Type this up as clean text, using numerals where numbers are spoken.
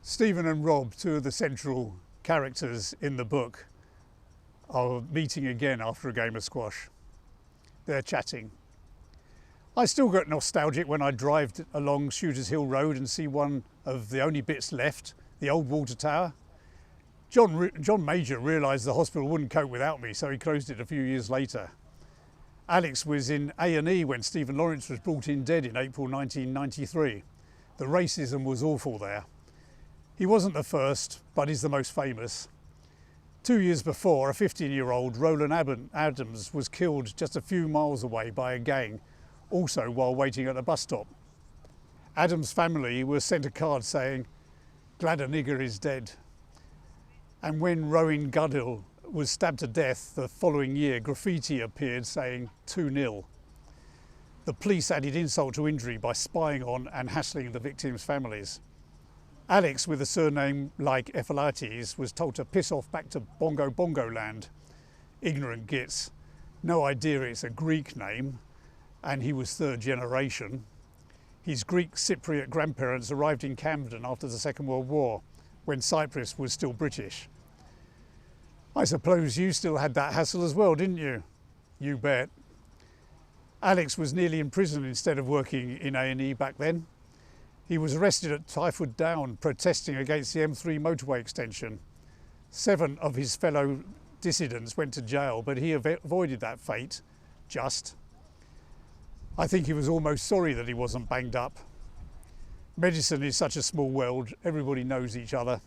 Stephen and Rob, two of the central characters in the book, are meeting again after a game of squash. They're chatting. I still get nostalgic when I drive along Shooters Hill Road and see one of the only bits left, the old water tower. John Major realised the hospital wouldn't cope without me, so he closed it a few years later. Alex was in A&E when Stephen Lawrence was brought in dead in April 1993. The racism was awful there. He wasn't the first, but he's the most famous. 2 years before, a 15-year-old Roland Adams was killed just a few miles away by a gang, also while waiting at a bus stop. Adams' family was sent a card saying, "Glad a nigger is dead." And when Rowan Goodall was stabbed to death the following year, graffiti appeared saying 2-0. The police added insult to injury by spying on and hassling the victims' families. Alex, with a surname like Ephialtes, was told to piss off back to Bongo Bongo land. Ignorant gits. No idea it's a Greek name, and he was third generation. His Greek Cypriot grandparents arrived in Camden after the Second World War, when Cyprus was still British. I suppose you still had that hassle as well, didn't you? You bet. Alex was nearly in prison instead of working in A&E back then. He was arrested at Tyford Down protesting against the M3 motorway extension. 7 of his fellow dissidents went to jail, but he avoided that fate, just. I think he was almost sorry that he wasn't banged up. Medicine is such a small world, everybody knows each other.